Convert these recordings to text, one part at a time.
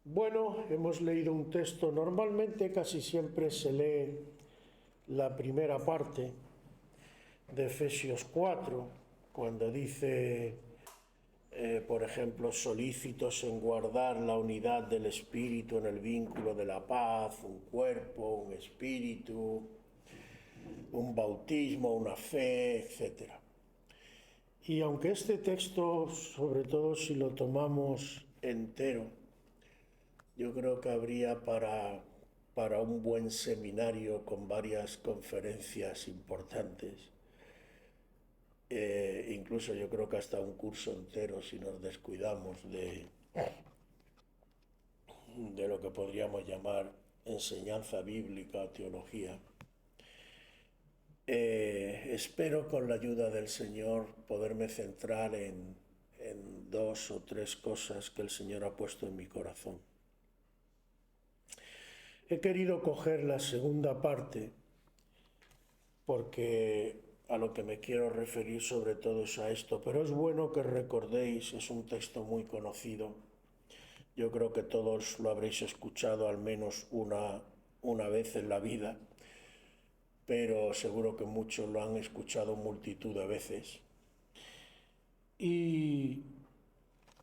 Bueno, hemos leído un texto. Normalmente casi siempre se lee la primera parte de Efesios 4, cuando dice, por ejemplo, solícitos en guardar la unidad del espíritu en el vínculo de la paz, un cuerpo, un espíritu, un bautismo, una fe, etc. Y aunque este texto, sobre todo si lo tomamos entero, yo creo que habría para un buen seminario con varias conferencias importantes. Incluso yo creo que hasta un curso entero si nos descuidamos de lo que podríamos llamar enseñanza bíblica o teología. Espero con la ayuda del Señor poderme centrar en dos o tres cosas que el Señor ha puesto en mi corazón. He querido coger la segunda parte porque a lo que me quiero referir sobre todo es a esto, pero es bueno que recordéis, es un texto muy conocido, yo creo que todos lo habréis escuchado al menos una vez en la vida, pero seguro que muchos lo han escuchado multitud de veces. Y,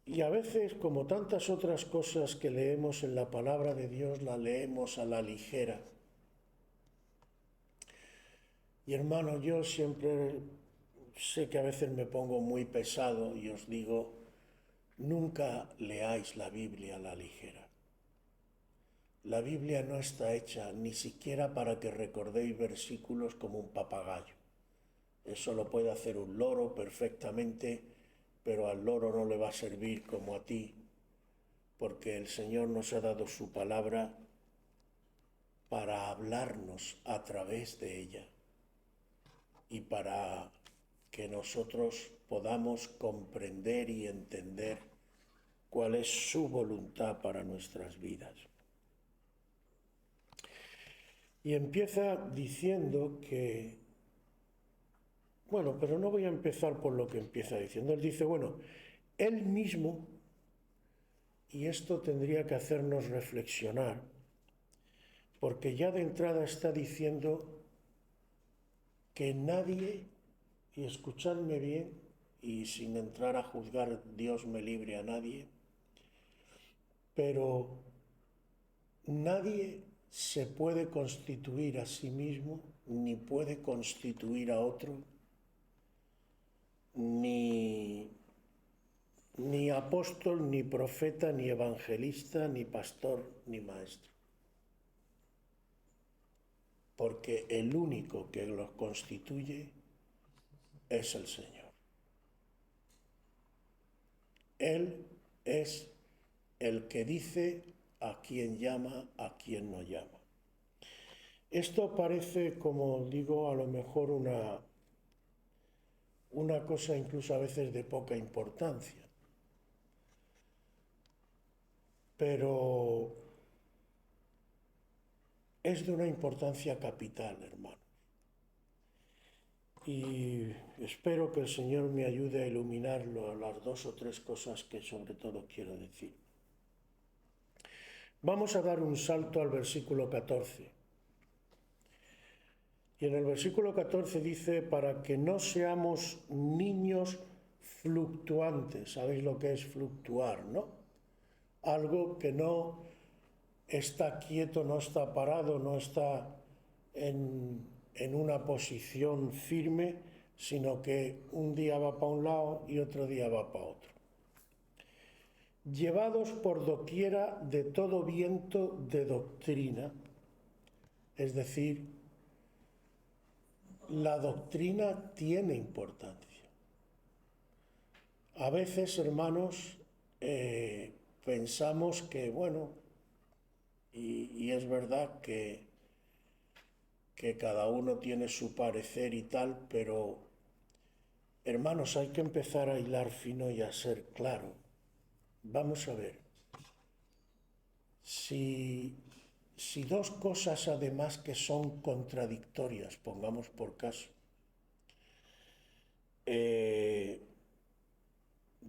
y a veces, como tantas otras cosas que leemos en la palabra de Dios, la leemos a la ligera. Y hermano, yo siempre sé que a veces me pongo muy pesado y os digo, nunca leáis la Biblia a la ligera. La Biblia no está hecha ni siquiera para que recordéis versículos como un papagayo. Eso lo puede hacer un loro perfectamente, pero al loro no le va a servir como a ti, porque el Señor nos ha dado su palabra para hablarnos a través de ella y para que nosotros podamos comprender y entender cuál es su voluntad para nuestras vidas. Y empieza diciendo que, bueno, pero no voy a empezar por lo que empieza diciendo. Él dice, bueno, él mismo, y esto tendría que hacernos reflexionar, porque ya de entrada está diciendo que nadie, y escuchadme bien, y sin entrar a juzgar, Dios me libre a nadie, pero nadie se puede constituir a sí mismo, ni puede constituir a otro, ni, ni apóstol, ni profeta, ni evangelista, ni pastor, ni maestro. Porque el único que los constituye es el Señor. Él es el que dice a quién llama, a quién no llama. Esto parece, como digo, a lo mejor una cosa incluso a veces de poca importancia, pero es de una importancia capital, hermano. Y espero que el Señor me ayude a iluminarlo, las dos o tres cosas que sobre todo quiero decir. Vamos a dar un salto al versículo 14. Y en el versículo 14 dice, para que no seamos niños fluctuantes. ¿Sabéis lo que es fluctuar, no? Algo que no está quieto, no está parado, no está en una posición firme, sino que un día va para un lado y otro día va para otro. Llevados por doquiera de todo viento de doctrina, es decir, la doctrina tiene importancia. A veces, hermanos, pensamos que, bueno, y es verdad que cada uno tiene su parecer y tal, pero, hermanos, hay que empezar a hilar fino y a ser claro. Vamos a ver, si dos cosas además que son contradictorias, pongamos por caso,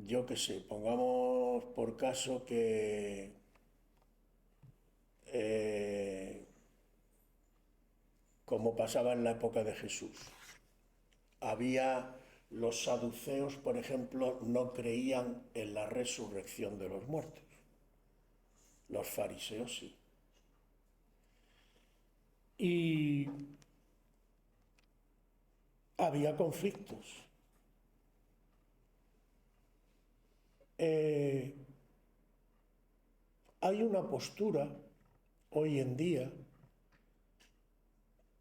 yo qué sé, pongamos por caso que como pasaba en la época de Jesús. Había los saduceos, por ejemplo, no creían en la resurrección de los muertos. Los fariseos sí. Y había conflictos. Hay una postura hoy en día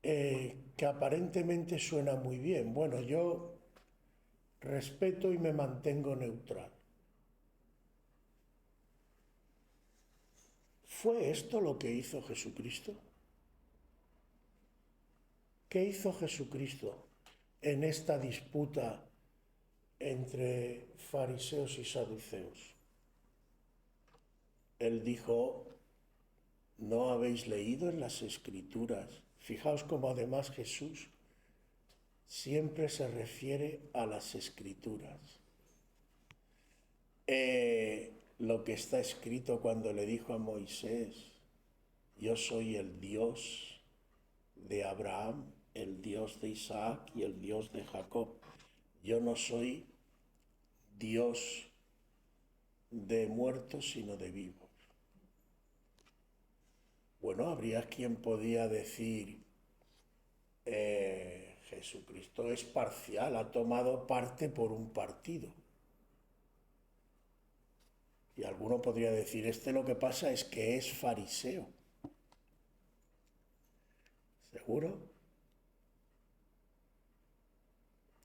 que aparentemente suena muy bien. Bueno, yo respeto y me mantengo neutral. ¿Fue esto lo que hizo Jesucristo? ¿Qué hizo Jesucristo en esta disputa entre fariseos y saduceos? Él dijo, ¿no habéis leído en las Escrituras? Fijaos cómo además Jesús siempre se refiere a las Escrituras. Lo que está escrito cuando le dijo a Moisés, yo soy el Dios de Abraham, el Dios de Isaac y el Dios de Jacob. Yo no soy Dios de muertos, sino de vivos. Bueno, habría quien podía decir, Jesucristo es parcial, ha tomado parte por un partido. Y alguno podría decir, lo que pasa es que es fariseo. ¿Seguro?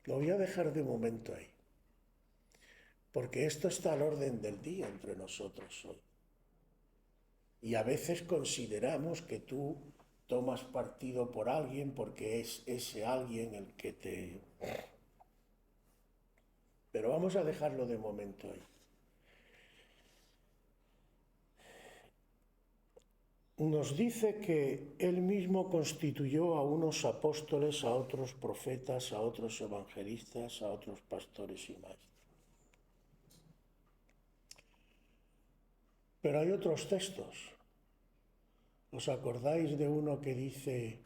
Lo voy a dejar de momento ahí, porque esto está al orden del día entre nosotros hoy. Y a veces consideramos que tú tomas partido por alguien porque es ese alguien el que te... Pero vamos a dejarlo de momento ahí. Nos dice que Él mismo constituyó a unos apóstoles, a otros profetas, a otros evangelistas, a otros pastores y maestros. Pero hay otros textos. ¿Os acordáis de uno que dice,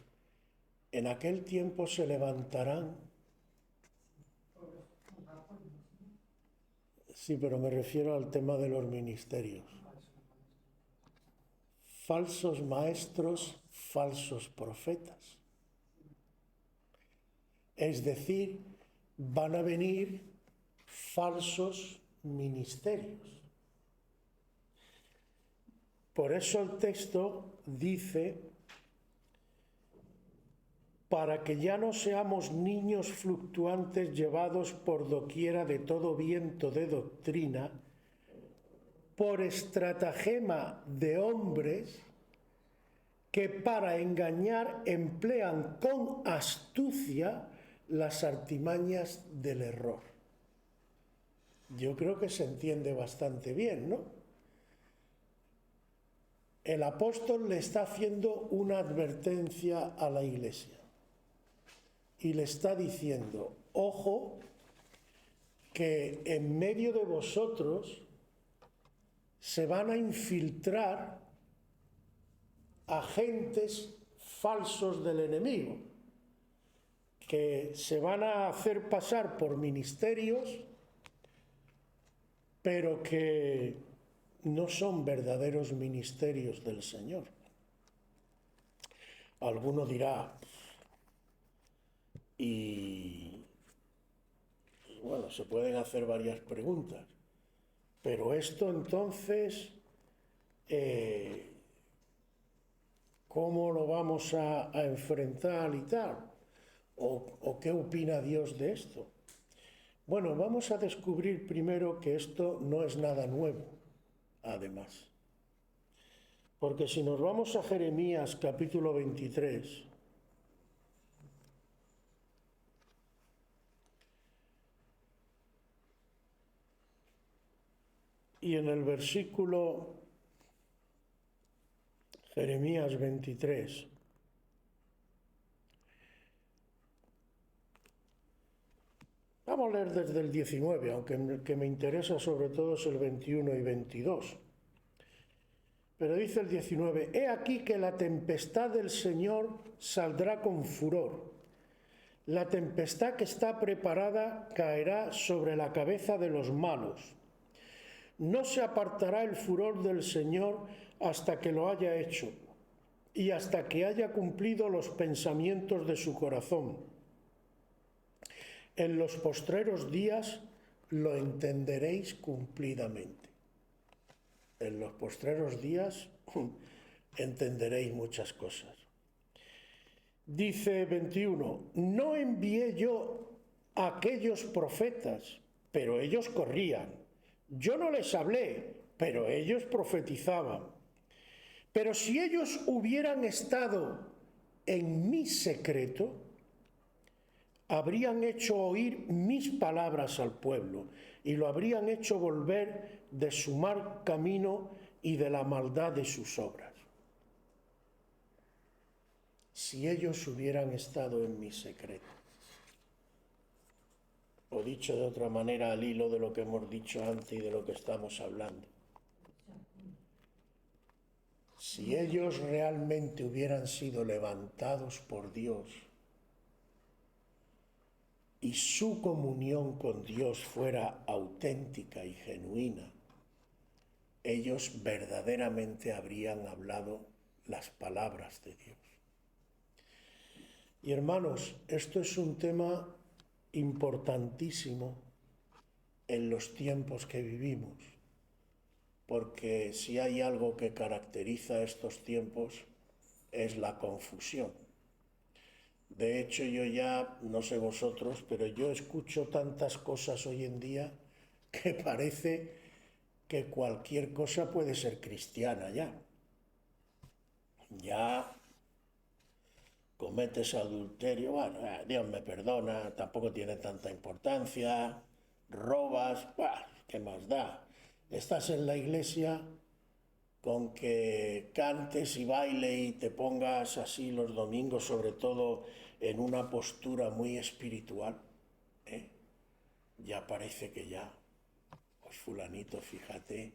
en aquel tiempo se levantarán? Sí, pero me refiero al tema de los ministerios. Falsos maestros, falsos profetas. Es decir, van a venir falsos ministerios. Por eso el texto dice, para que ya no seamos niños fluctuantes llevados por doquiera de todo viento de doctrina, por estratagema de hombres que para engañar emplean con astucia las artimañas del error. Yo creo que se entiende bastante bien, ¿no? El apóstol le está haciendo una advertencia a la iglesia y le está diciendo, ojo, que en medio de vosotros se van a infiltrar agentes falsos del enemigo, que se van a hacer pasar por ministerios, pero que no son verdaderos ministerios del Señor. Alguno dirá, y bueno, se pueden hacer varias preguntas, pero esto entonces, ¿cómo lo vamos a enfrentar y tal? ¿O qué opina Dios de esto? Bueno, vamos a descubrir primero que esto no es nada nuevo, además. Porque si nos vamos a Jeremías capítulo 23, y en el versículo Jeremías 23, vamos a leer desde el 19, aunque el que me interesa sobre todo es el 21 y 22. Pero dice el 19, he aquí que la tempestad del Señor saldrá con furor. La tempestad que está preparada caerá sobre la cabeza de los malos. No se apartará el furor del Señor hasta que lo haya hecho y hasta que haya cumplido los pensamientos de su corazón. En los postreros días lo entenderéis cumplidamente. En los postreros días entenderéis muchas cosas. Dice 21, no envié yo a aquellos profetas, pero ellos corrían. Yo no les hablé, pero ellos profetizaban. Pero si ellos hubieran estado en mi secreto, habrían hecho oír mis palabras al pueblo y lo habrían hecho volver de su mal camino y de la maldad de sus obras. Si ellos hubieran estado en mi secreto. O dicho de otra manera, al hilo de lo que hemos dicho antes y de lo que estamos hablando. Si ellos realmente hubieran sido levantados por Dios y su comunión con Dios fuera auténtica y genuina, ellos verdaderamente habrían hablado las palabras de Dios. Y hermanos, esto es un tema importantísimo en los tiempos que vivimos, porque si hay algo que caracteriza estos tiempos es la confusión. De hecho, yo ya, no sé vosotros, pero yo escucho tantas cosas hoy en día que parece que cualquier cosa puede ser cristiana ya. Ya cometes adulterio, bueno, Dios me perdona, tampoco tiene tanta importancia, robas, ¿qué más da? Estás en la iglesia, con que cantes y baile y te pongas así los domingos, sobre todo en una postura muy espiritual, ya parece que ya, pues fulanito, fíjate,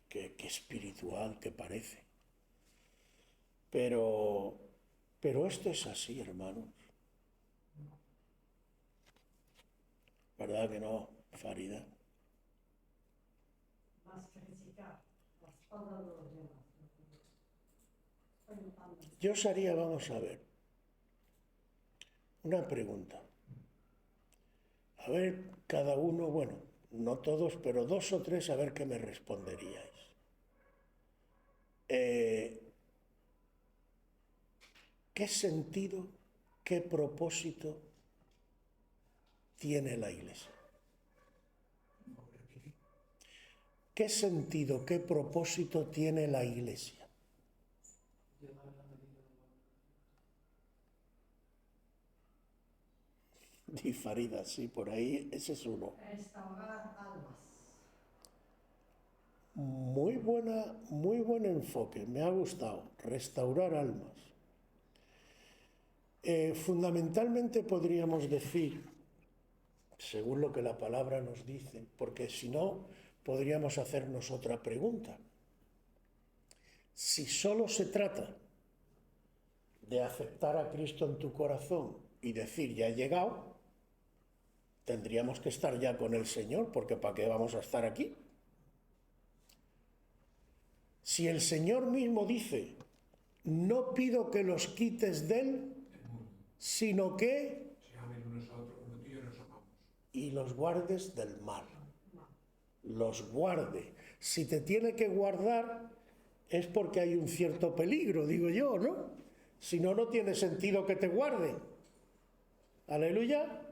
qué espiritual que parece. Pero esto es así, hermanos. ¿Verdad que no, Farida? Yo os haría, vamos a ver, una pregunta. A ver, cada uno, bueno, no todos, pero 2 o 3, a ver qué me responderíais. ¿Qué sentido, qué propósito tiene la Iglesia? ¿Qué sentido, qué propósito tiene la Iglesia? Di Farida, sí, por ahí, ese es uno. Restaurar almas. Muy buen enfoque, me ha gustado, restaurar almas. Fundamentalmente podríamos decir, según lo que la palabra nos dice, porque si no, podríamos hacernos otra pregunta. Si solo se trata de aceptar a Cristo en tu corazón y decir, ya he llegado, tendríamos que estar ya con el Señor, porque ¿para qué vamos a estar aquí? Si el Señor mismo dice, no pido que los quites de él, sino que y los guardes del mal. Los guarde. Si te tiene que guardar es porque hay un cierto peligro, digo yo, ¿no? Si no, no tiene sentido que te guarde. Aleluya.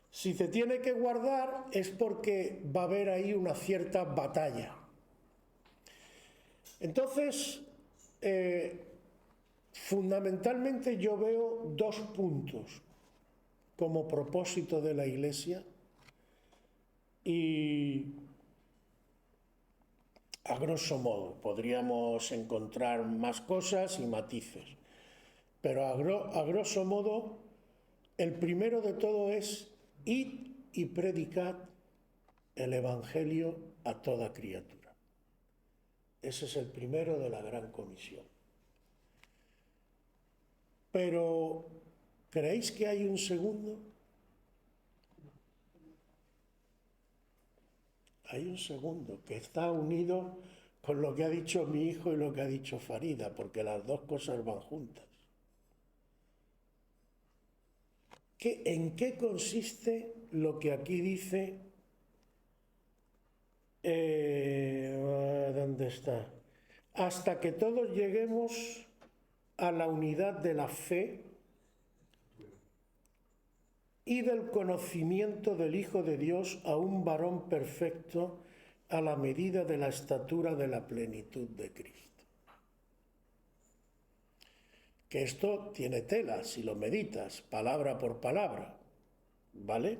Si te tiene que guardar es porque va a haber ahí una cierta batalla. Entonces, fundamentalmente yo veo 2 puntos como propósito de la Iglesia y a grosso modo podríamos encontrar más cosas y matices, pero a grosso modo el primero de todo es id y predicad el Evangelio a toda criatura. Ese es el primero de la gran comisión. Pero, ¿creéis que hay un segundo? Hay un segundo que está unido con lo que ha dicho mi hijo y lo que ha dicho Farida, porque las dos cosas van juntas. ¿En qué consiste lo que aquí dice? ¿Dónde está? Hasta que todos lleguemos a la unidad de la fe y del conocimiento del Hijo de Dios, a un varón perfecto, a la medida de la estatura de la plenitud de Cristo. Que esto tiene tela, si lo meditas, palabra por palabra, ¿vale?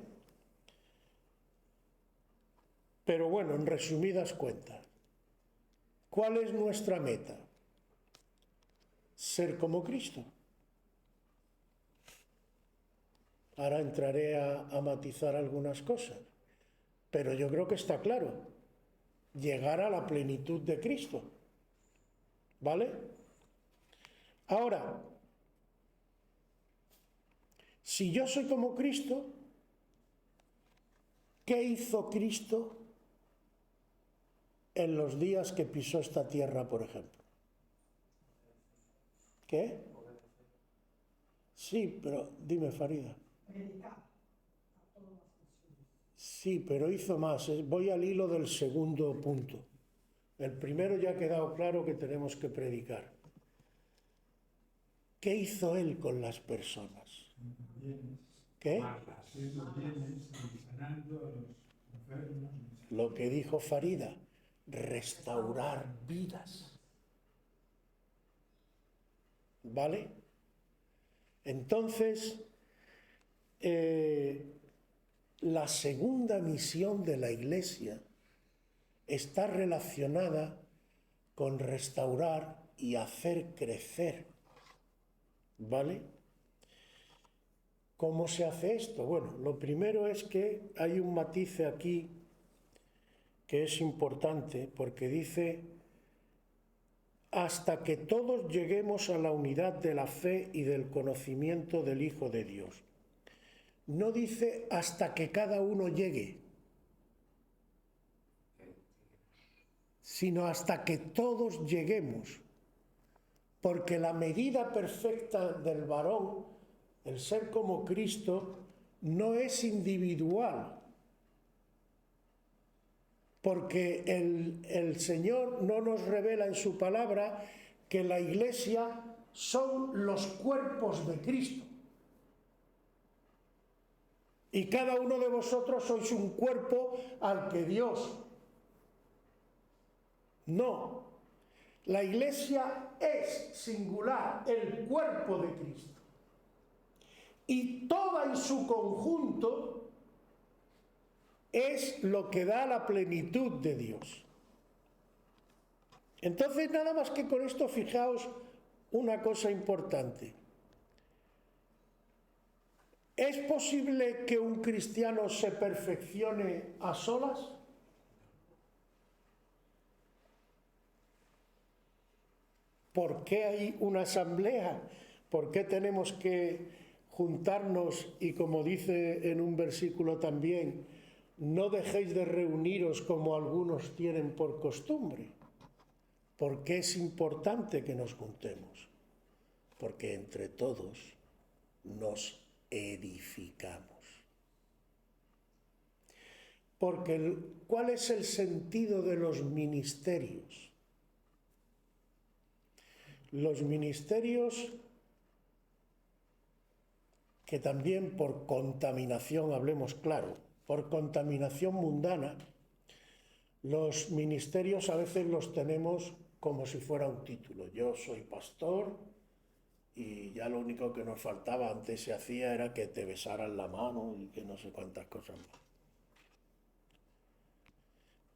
Pero bueno, en resumidas cuentas, ¿cuál es nuestra meta? Ser como Cristo. Ahora entraré a matizar algunas cosas, pero yo creo que está claro, llegar a la plenitud de Cristo, ¿vale? Ahora, si yo soy como Cristo, ¿qué hizo Cristo en los días que pisó esta tierra, por ejemplo? ¿Qué? Sí, pero dime, Farida. Sí, pero hizo más. Voy al hilo del segundo punto. El primero ya ha quedado claro que tenemos que predicar. ¿Qué hizo él con las personas? ¿Qué? Lo que dijo Farida, restaurar vidas. ¿Vale? Entonces, la segunda misión de la Iglesia está relacionada con restaurar y hacer crecer. ¿Vale? ¿Cómo se hace esto? Bueno, lo primero es que hay un matiz aquí que es importante, porque dice hasta que todos lleguemos a la unidad de la fe y del conocimiento del Hijo de Dios. No dice hasta que cada uno llegue, sino hasta que todos lleguemos, porque la medida perfecta del varón, el ser como Cristo, no es individual, porque el Señor no nos revela en su palabra que la Iglesia son los cuerpos de Cristo. Y cada uno de vosotros sois un cuerpo al que Dios. No. La Iglesia es singular, el cuerpo de Cristo. Y toda en su conjunto es lo que da la plenitud de Dios. Entonces, nada más que con esto, fijaos una cosa importante. ¿Es posible que un cristiano se perfeccione a solas? ¿Por qué hay una asamblea? ¿Por qué tenemos que juntarnos y, como dice en un versículo también, no dejéis de reuniros como algunos tienen por costumbre? ¿Por qué es importante que nos juntemos? Porque entre todos nos edificamos. Porque ¿cuál es el sentido de los ministerios? Los ministerios que también por contaminación, hablemos claro, por contaminación mundana, los ministerios a veces los tenemos como si fuera un título. Yo soy pastor y ya lo único que nos faltaba antes se hacía era que te besaran la mano y que no sé cuántas cosas más.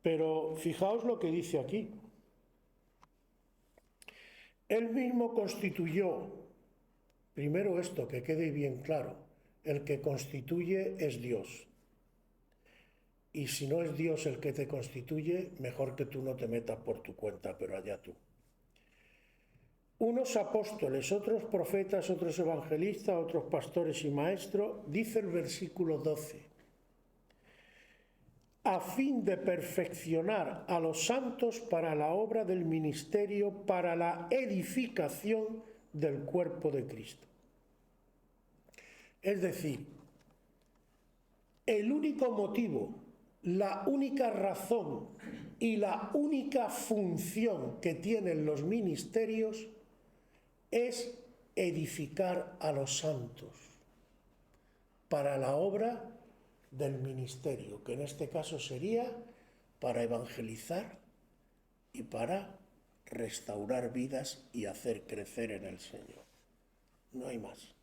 Pero fijaos lo que dice aquí. Él mismo constituyó, primero esto, que quede bien claro, el que constituye es Dios. Y si no es Dios el que te constituye, mejor que tú no te metas por tu cuenta, pero allá tú. Unos apóstoles, otros profetas, otros evangelistas, otros pastores y maestros, dice el versículo 12, a fin de perfeccionar a los santos para la obra del ministerio, para la edificación del cuerpo de Cristo. Es decir, el único motivo, la única razón y la única función que tienen los ministerios es edificar a los santos para la obra del ministerio, que en este caso sería para evangelizar y para restaurar vidas y hacer crecer en el Señor. No hay más.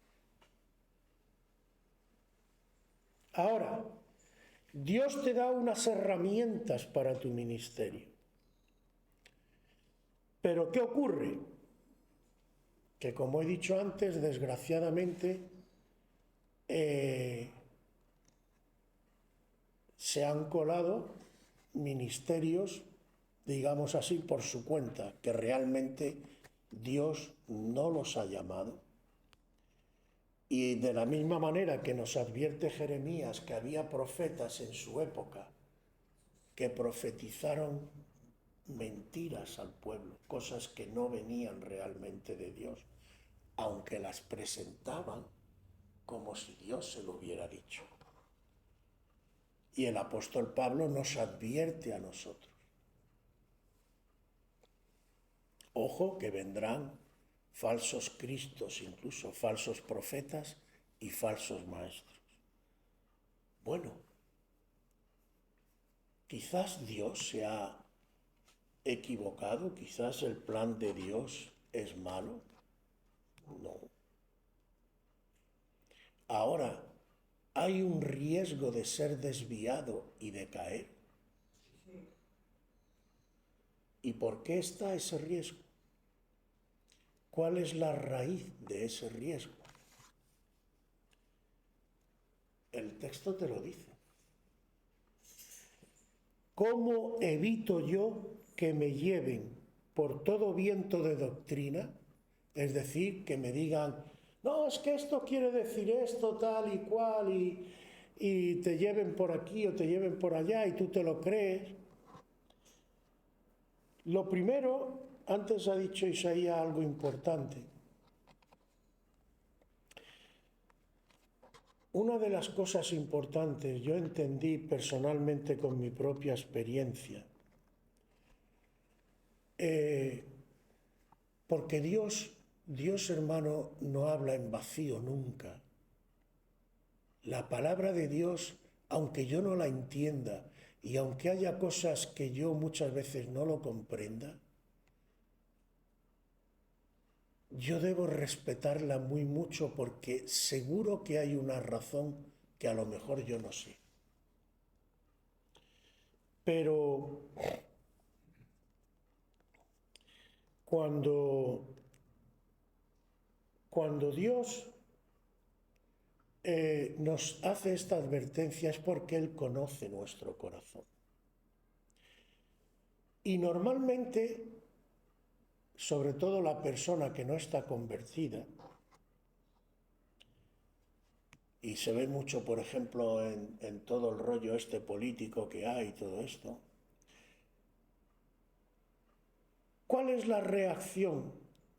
Ahora, Dios te da unas herramientas para tu ministerio. Pero ¿qué ocurre? Que como he dicho antes, desgraciadamente, se han colado ministerios, digamos así, por su cuenta, que realmente Dios no los ha llamado. Y de la misma manera que nos advierte Jeremías que había profetas en su época que profetizaron mentiras al pueblo, cosas que no venían realmente de Dios, aunque las presentaban como si Dios se lo hubiera dicho. Y el apóstol Pablo nos advierte a nosotros. Ojo que vendrán falsos cristos, incluso falsos profetas y falsos maestros. Bueno, quizás Dios se ha equivocado, quizás el plan de Dios es malo. No. Ahora, ¿hay un riesgo de ser desviado y de caer? ¿Y por qué está ese riesgo? ¿Cuál es la raíz de ese riesgo? El texto te lo dice. ¿Cómo evito yo que me lleven por todo viento de doctrina? Es decir, que me digan, no, es que esto quiere decir esto, tal y cual, y te lleven por aquí o te lleven por allá y tú te lo crees. Lo primero, antes ha dicho Isaías algo importante. Una de las cosas importantes, yo entendí personalmente con mi propia experiencia, porque Dios, hermano, no habla en vacío nunca. La palabra de Dios, aunque yo no la entienda y aunque haya cosas que yo muchas veces no lo comprenda, yo debo respetarla muy mucho porque seguro que hay una razón que a lo mejor yo no sé. Pero cuando Dios nos hace esta advertencia es porque Él conoce nuestro corazón. Y normalmente, sobre todo la persona que no está convertida, y se ve mucho, por ejemplo, en todo el rollo este político que hay, todo esto, ¿cuál es la reacción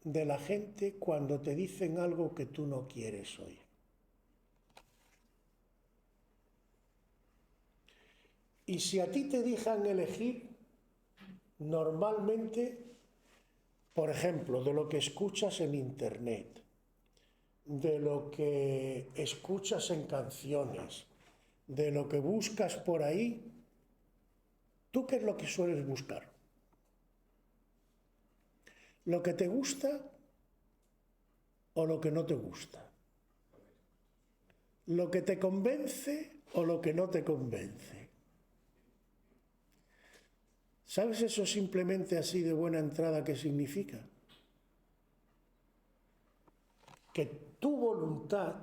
de la gente cuando te dicen algo que tú no quieres oír? Y si a ti te dejan elegir, normalmente, por ejemplo, de lo que escuchas en internet, de lo que escuchas en canciones, de lo que buscas por ahí, ¿tú qué es lo que sueles buscar? ¿Lo que te gusta o lo que no te gusta? ¿Lo que te convence o lo que no te convence? ¿Sabes eso simplemente así de buena entrada qué significa? Que tu voluntad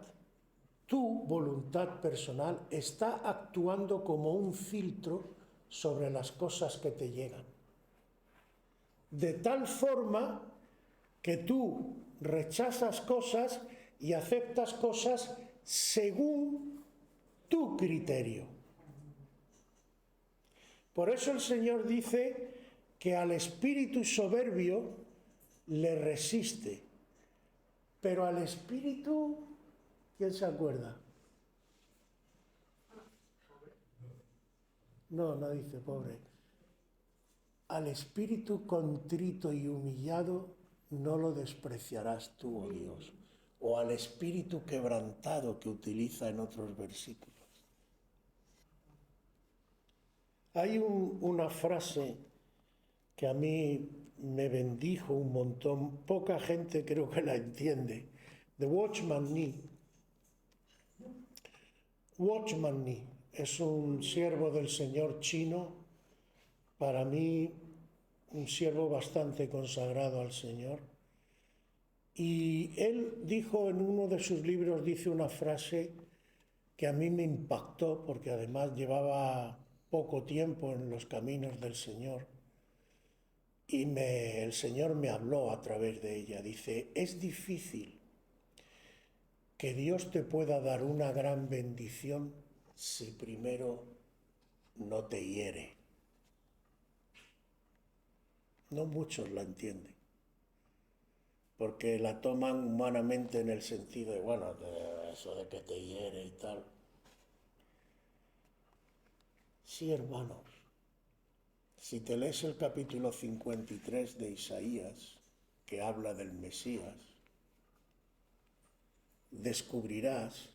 tu voluntad personal está actuando como un filtro sobre las cosas que te llegan. De tal forma que tú rechazas cosas y aceptas cosas según tu criterio. Por eso el Señor dice que al espíritu soberbio le resiste, pero al espíritu, ¿quién se acuerda? No, no dice pobre. Al espíritu contrito y humillado no lo despreciarás tú, oh Dios. O al espíritu quebrantado que utiliza en otros versículos. Hay una frase que a mí me bendijo un montón, poca gente creo que la entiende. The Watchman Nee. Watchman Nee es un siervo del Señor chino, para mí un siervo bastante consagrado al Señor. Y él dijo en uno de sus libros, dice una frase que a mí me impactó porque además llevaba poco tiempo en los caminos del Señor. Y el Señor me habló a través de ella. Dice, es difícil que Dios te pueda dar una gran bendición si primero no te hiere. No muchos la entienden, porque la toman humanamente en el sentido de, bueno, eso de que te hiere y tal. Sí, hermanos, si te lees el capítulo 53 de Isaías, que habla del Mesías, descubrirás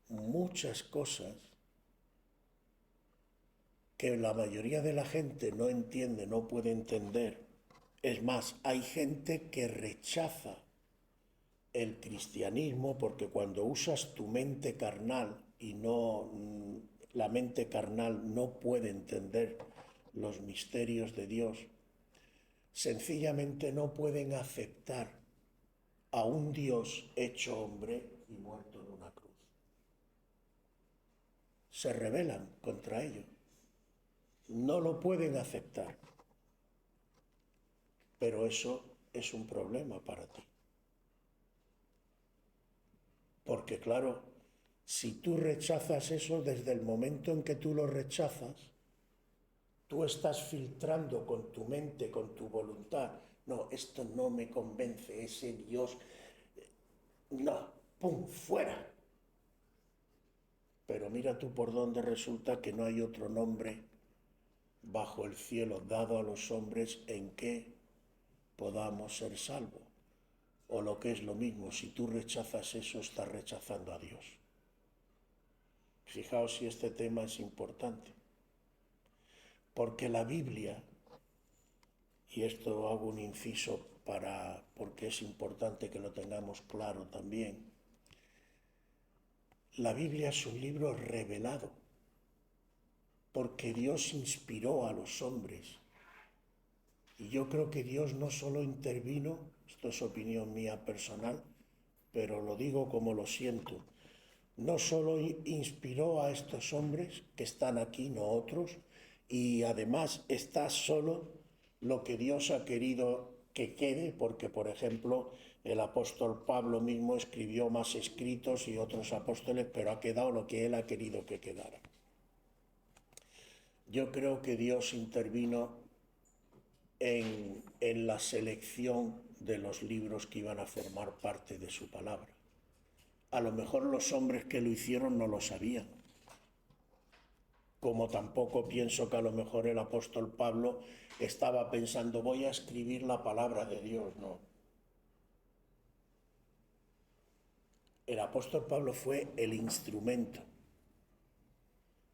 muchas cosas que la mayoría de la gente no entiende, no puede entender. Es más, hay gente que rechaza el cristianismo porque cuando usas tu mente carnal y no la mente carnal no puede entender los misterios de Dios, sencillamente no pueden aceptar a un Dios hecho hombre y muerto en una cruz. Se rebelan contra ello. No lo pueden aceptar. Pero eso es un problema para ti. Porque claro, si tú rechazas eso, desde el momento en que tú lo rechazas, tú estás filtrando con tu mente, con tu voluntad. No, esto no me convence, ese Dios, no, ¡pum!, fuera. Pero mira tú por dónde resulta que no hay otro nombre bajo el cielo dado a los hombres en que podamos ser salvos. O lo que es lo mismo, si tú rechazas eso, estás rechazando a Dios. Fijaos si este tema es importante. Porque la Biblia, y esto hago un inciso porque es importante que lo tengamos claro también, la Biblia es un libro revelado, porque Dios inspiró a los hombres. Y yo creo que Dios no solo intervino, esto es opinión mía personal, pero lo digo como lo siento, no solo inspiró a estos hombres que están aquí, no otros, y además está solo lo que Dios ha querido que quede, porque por ejemplo el apóstol Pablo mismo escribió más escritos y otros apóstoles, pero ha quedado lo que él ha querido que quedara. Yo creo que Dios intervino en la selección de los libros que iban a formar parte de su palabra. A lo mejor los hombres que lo hicieron no lo sabían, como tampoco pienso que a lo mejor el apóstol Pablo estaba pensando voy a escribir la palabra de Dios, no. El apóstol Pablo fue el instrumento.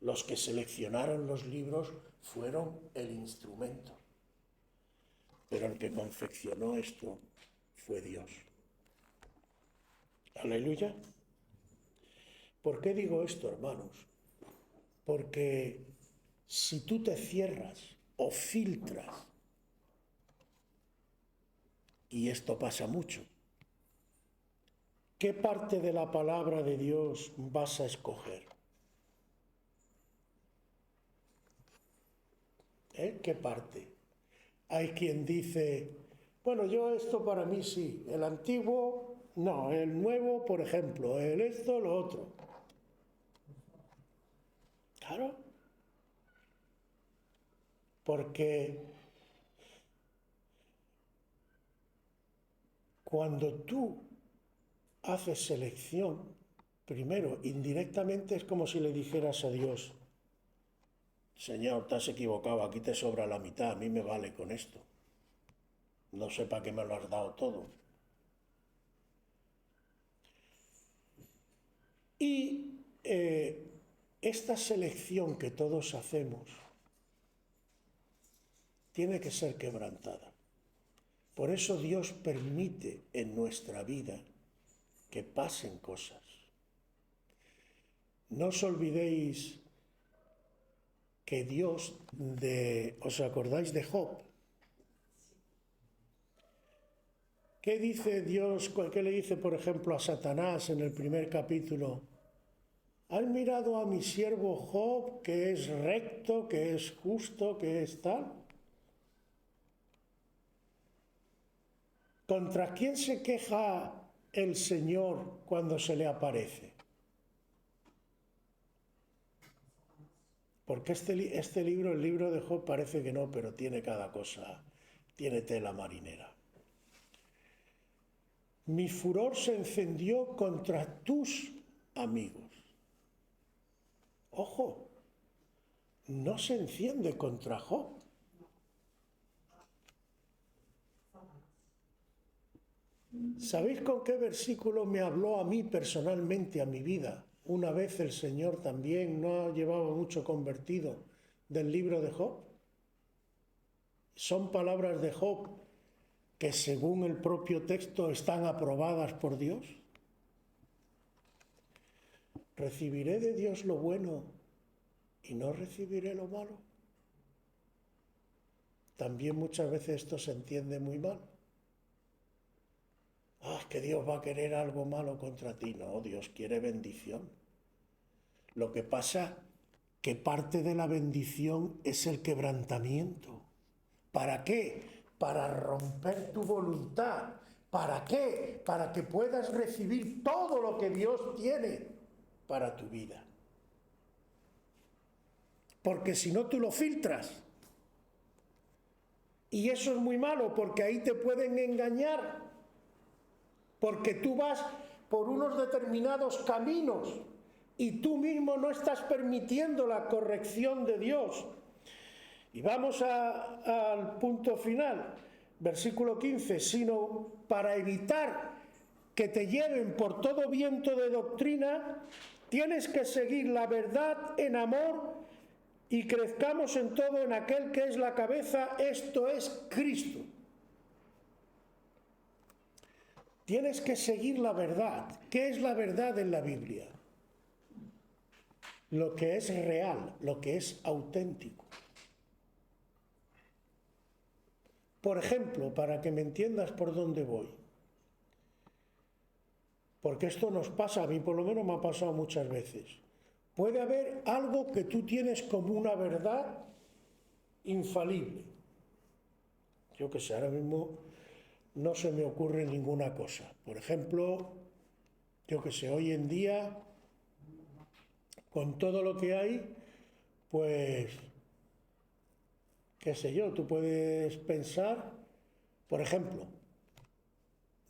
Los que seleccionaron los libros fueron el instrumento. Pero el que confeccionó esto fue Dios. Aleluya. ¿Por qué digo esto, hermanos? Porque si tú te cierras o filtras, y esto pasa mucho, ¿qué parte de la palabra de Dios vas a escoger? ¿Qué parte? Hay quien dice, bueno, yo esto para mí sí, el antiguo no, el nuevo, por ejemplo, el esto, lo otro. Claro, porque cuando tú haces selección, primero, indirectamente es como si le dijeras a Dios, Señor, te has equivocado, aquí te sobra la mitad, a mí me vale con esto. No sé para qué me lo has dado todo. Y esta selección que todos hacemos tiene que ser quebrantada. Por eso Dios permite en nuestra vida que pasen cosas. No os olvidéis que Dios, ¿os acordáis de Job? ¿Qué dice Dios, qué le dice por ejemplo a Satanás en el primer capítulo? ¿Has mirado a mi siervo Job, que es recto, que es justo, que es tal? ¿Contra quién se queja el Señor cuando se le aparece? Porque este libro, el libro de Job, parece que no, pero tiene cada cosa, tiene tela marinera. Mi furor se encendió contra tus amigos. Ojo, no se enciende contra Job. ¿Sabéis con qué versículo me habló a mí personalmente, a mi vida? Una vez el Señor también, no llevaba mucho convertido, del libro de Job. Son palabras de Job que según el propio texto están aprobadas por Dios. ¿Recibiré de Dios lo bueno y no recibiré lo malo? También muchas veces esto se entiende muy mal. Ah, que Dios va a querer algo malo contra ti. No, Dios quiere bendición. Lo que pasa que parte de la bendición es el quebrantamiento. ¿Para qué? Para romper tu voluntad. ¿Para qué? Para que puedas recibir todo lo que Dios tiene para tu vida. Porque si no, tú lo filtras. Y eso es muy malo, porque ahí te pueden engañar. Porque tú vas por unos determinados caminos y tú mismo no estás permitiendo la corrección de Dios. Y vamos al punto final, versículo 15, sino para evitar que te lleven por todo viento de doctrina, tienes que seguir la verdad en amor y crezcamos en todo en aquel que es la cabeza, esto es Cristo. Tienes que seguir la verdad. ¿Qué es la verdad en la Biblia? Lo que es real, lo que es auténtico. Por ejemplo, para que me entiendas por dónde voy, porque esto nos pasa, a mí por lo menos me ha pasado muchas veces. Puede haber algo que tú tienes como una verdad infalible. Yo que sé, ahora mismo no se me ocurre ninguna cosa. Por ejemplo, yo que sé, hoy en día, con todo lo que hay, pues, qué sé yo, tú puedes pensar, por ejemplo,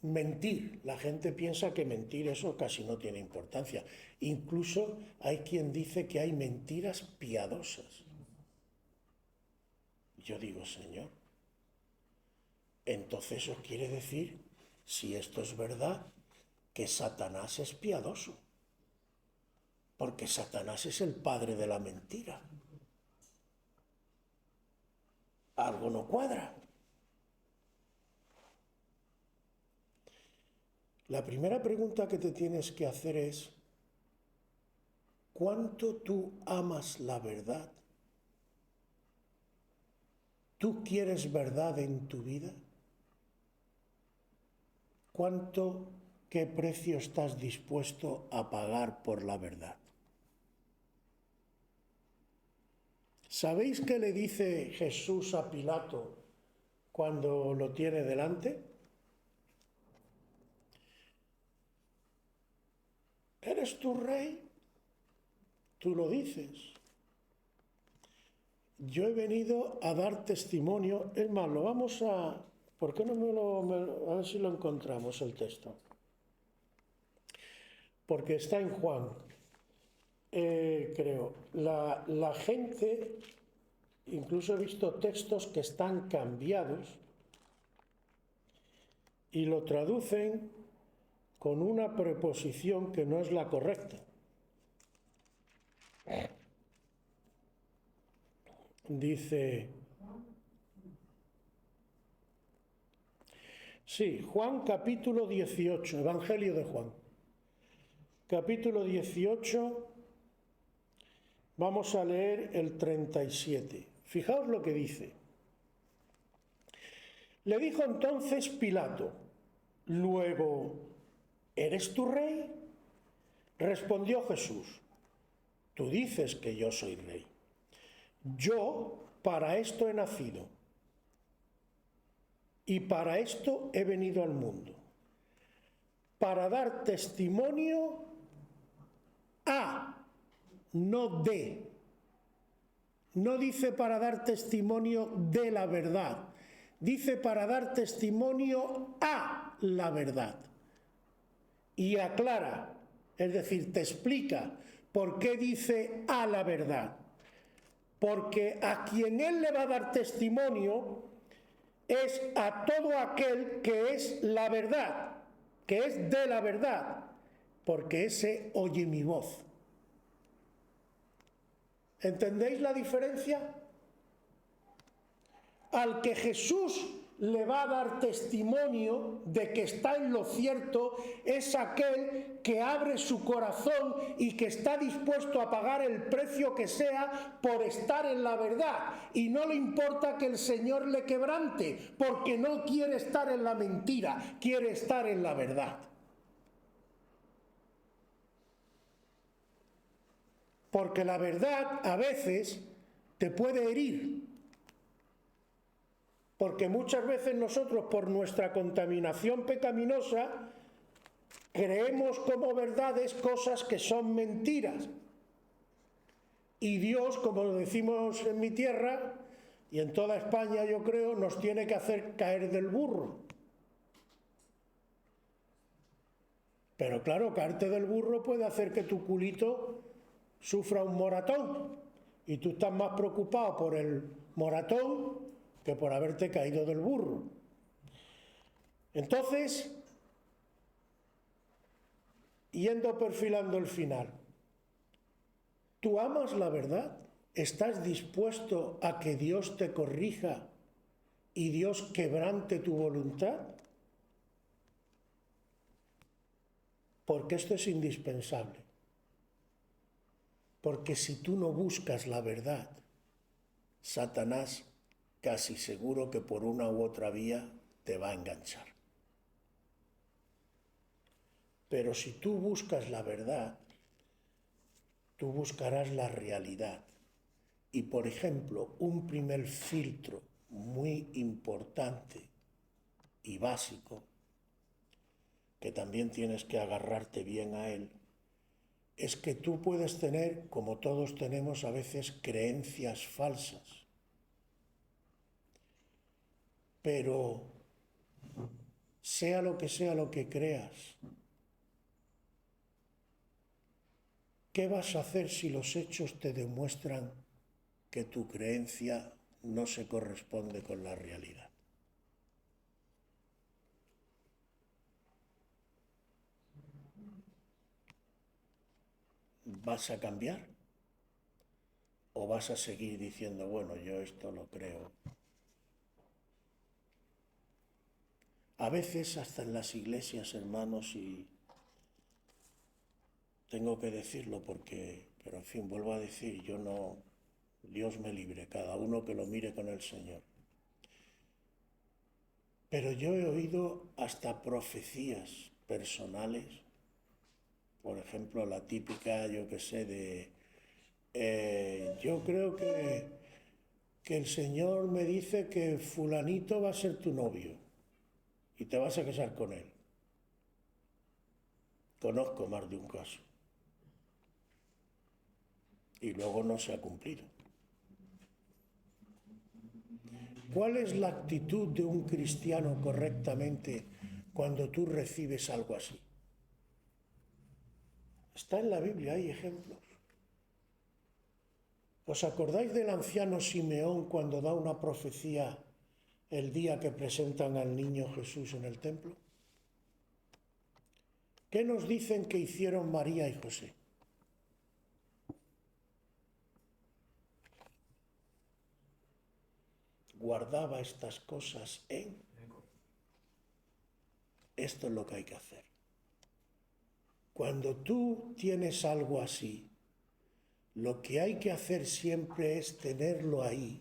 mentir. La gente piensa que mentir eso casi no tiene importancia. Incluso hay quien dice que hay mentiras piadosas. Yo digo, Señor, entonces eso quiere decir, si esto es verdad, que Satanás es piadoso. Porque Satanás es el padre de la mentira. Algo no cuadra. La primera pregunta que te tienes que hacer es, ¿cuánto tú amas la verdad? ¿Tú quieres verdad en tu vida? ¿Cuánto ¿qué precio estás dispuesto a pagar por la verdad? ¿Sabéis qué le dice Jesús a Pilato cuando lo tiene delante? ¿Eres tú rey? Tú lo dices. Yo he venido a dar testimonio. Es más, lo vamos a... ¿Por qué no a ver si lo encontramos el texto? Porque está en Juan, creo. La gente, incluso he visto textos que están cambiados y lo traducen con una preposición que no es la correcta. Dice, sí, Juan capítulo 18, Evangelio de Juan, capítulo 18, vamos a leer el 37. Fijaos lo que dice. Le dijo entonces Pilato, luego, ¿eres tú rey? Respondió Jesús, tú dices que yo soy rey. Yo para esto he nacido y para esto he venido al mundo, para dar testimonio a, no de. No dice para dar testimonio de la verdad, dice para dar testimonio a la verdad. Y aclara, es decir, te explica por qué dice a la verdad. Porque a quien él le va a dar testimonio es a todo aquel que es la verdad, que es de la verdad, porque ese oye mi voz. ¿Entendéis la diferencia? Al que Jesús le va a dar testimonio de que está en lo cierto es aquel que abre su corazón y que está dispuesto a pagar el precio que sea por estar en la verdad, y no le importa que el Señor le quebrante, porque no quiere estar en la mentira, quiere estar en la verdad. Porque la verdad a veces te puede herir. Porque muchas veces nosotros, por nuestra contaminación pecaminosa, creemos como verdades cosas que son mentiras. Y Dios, como lo decimos en mi tierra, y en toda España yo creo, nos tiene que hacer caer del burro. Pero claro, caerte del burro puede hacer que tu culito sufra un moratón. Y tú estás más preocupado por el moratón que por haberte caído del burro. Entonces, yendo perfilando el final, ¿tú amas la verdad? ¿Estás dispuesto a que Dios te corrija y Dios quebrante tu voluntad? Porque esto es indispensable. Porque si tú no buscas la verdad, Satanás casi seguro que por una u otra vía te va a enganchar. Pero si tú buscas la verdad, tú buscarás la realidad. Y por ejemplo, un primer filtro muy importante y básico, que también tienes que agarrarte bien a él, es que tú puedes tener, como todos tenemos a veces, creencias falsas. Pero sea lo que creas, ¿qué vas a hacer si los hechos te demuestran que tu creencia no se corresponde con la realidad? ¿Vas a cambiar? ¿O vas a seguir diciendo, bueno, yo esto lo creo? A veces hasta en las iglesias, hermanos, y tengo que decirlo pero en fin, vuelvo a decir, yo no, Dios me libre, cada uno que lo mire con el Señor. Pero yo he oído hasta profecías personales, por ejemplo, la típica, yo que sé, de yo creo que el Señor me dice que fulanito va a ser tu novio y te vas a casar con él. Conozco más de un caso. Y luego no se ha cumplido. ¿Cuál es la actitud de un cristiano correctamente cuando tú recibes algo así? Está en la Biblia, hay ejemplos. ¿Os acordáis del anciano Simeón cuando da una profecía el día que presentan al niño Jesús en el templo? ¿Qué nos dicen que hicieron María y José? Guardaba estas cosas en... Esto es lo que hay que hacer. Cuando tú tienes algo así, lo que hay que hacer siempre es tenerlo ahí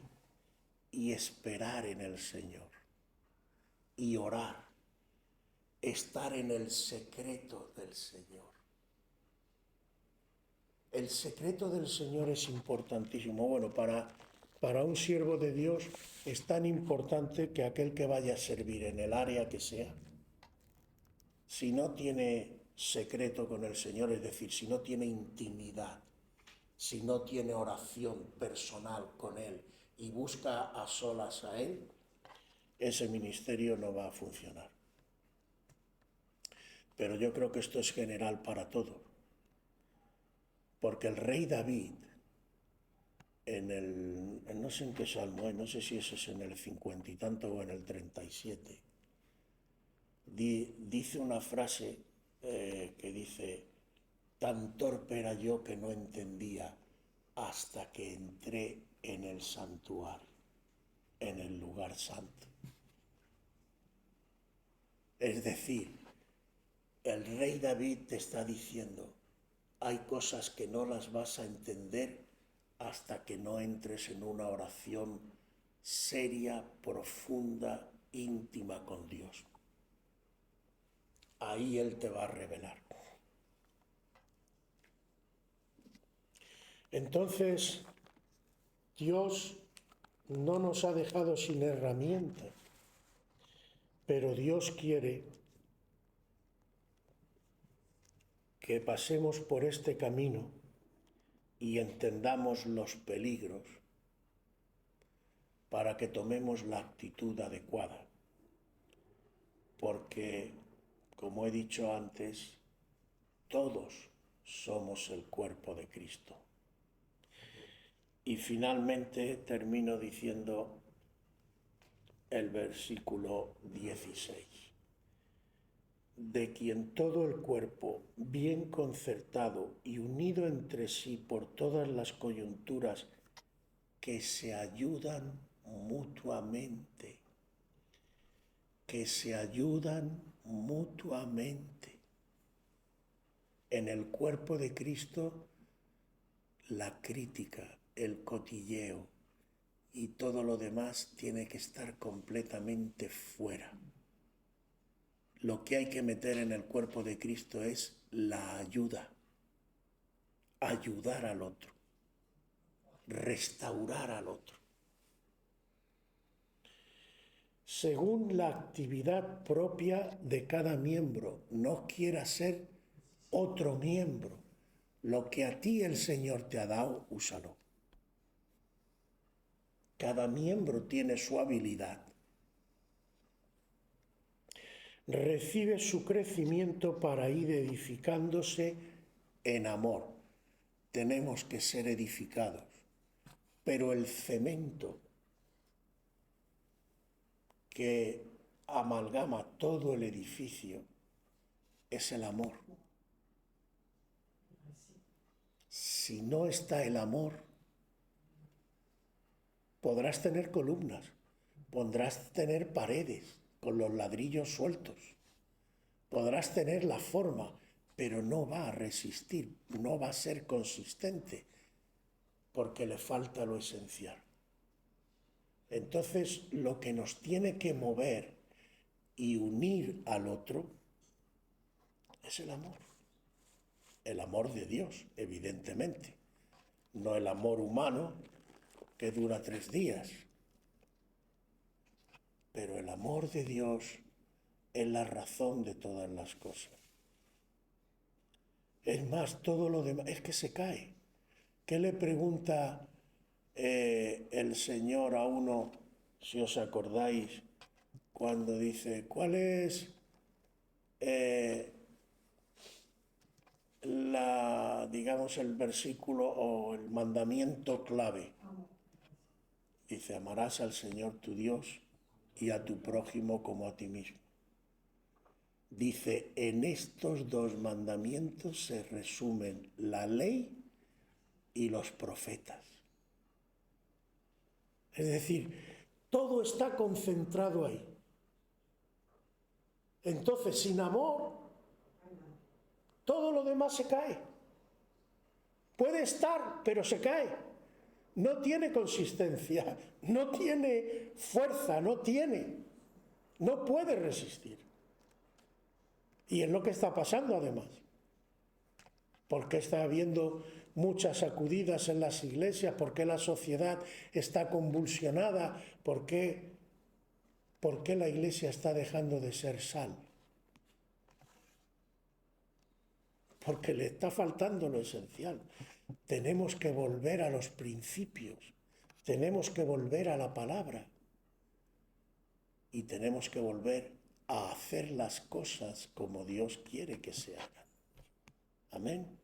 y esperar en el Señor y orar, estar en el secreto del Señor. El secreto del Señor es importantísimo. Bueno, para un siervo de Dios es tan importante que aquel que vaya a servir en el área que sea, si no tiene secreto con el Señor, es decir, si no tiene intimidad, si no tiene oración personal con Él y busca a solas a Él, ese ministerio no va a funcionar. Pero yo creo que esto es general para todo. Porque el rey David, no sé en qué salmo, no sé si eso es en el 50 y tanto o en el 37, dice una frase que dice: tan torpe era yo que no entendía hasta que entré en el santuario, en el lugar santo. Es decir, el rey David te está diciendo: hay cosas que no las vas a entender hasta que no entres en una oración seria, profunda, íntima con Dios. Ahí Él te va a revelar. Entonces, Dios no nos ha dejado sin herramientas, pero Dios quiere que pasemos por este camino y entendamos los peligros para que tomemos la actitud adecuada. Porque, como he dicho antes, todos somos el cuerpo de Cristo. Y finalmente termino diciendo el versículo 16. De quien todo el cuerpo, bien concertado y unido entre sí por todas las coyunturas que se ayudan mutuamente, En el cuerpo de Cristo, la crítica, el cotilleo y todo lo demás tiene que estar completamente fuera. Lo que hay que meter en el cuerpo de Cristo es la ayuda, ayudar al otro, restaurar al otro. Según la actividad propia de cada miembro, no quiera ser otro miembro. Lo que a ti el Señor te ha dado, úsalo. Cada miembro tiene su habilidad. Recibe su crecimiento para ir edificándose en amor. Tenemos que ser edificados, pero el cemento que amalgama todo el edificio es el amor. Si no está el amor, podrás tener columnas, podrás tener paredes con los ladrillos sueltos, podrás tener la forma, pero no va a resistir, no va a ser consistente, porque le falta lo esencial. Entonces, lo que nos tiene que mover y unir al otro Es el amor. El amor de Dios, evidentemente. No el amor humano que dura 3 días. Pero el amor de Dios es la razón de todas las cosas. Es más, todo lo demás es que se cae. ¿Qué le pregunta el Señor a uno, si os acordáis, cuando dice, ¿cuál es digamos, el versículo o el mandamiento clave? Dice, amarás al Señor tu Dios y a tu prójimo como a ti mismo. Dice, en estos 2 mandamientos se resumen la ley y los profetas. Es decir, todo está concentrado ahí. Entonces, sin amor, todo lo demás se cae. Puede estar, pero se cae. No tiene consistencia, no tiene fuerza, no puede resistir. Y es lo que está pasando además. ¿Por qué está habiendo muchas sacudidas en las iglesias? ¿Por qué la sociedad está convulsionada? ¿Por qué la iglesia está dejando de ser sal? Porque le está faltando lo esencial. Tenemos que volver a los principios, tenemos que volver a la palabra y tenemos que volver a hacer las cosas como Dios quiere que se hagan. Amén.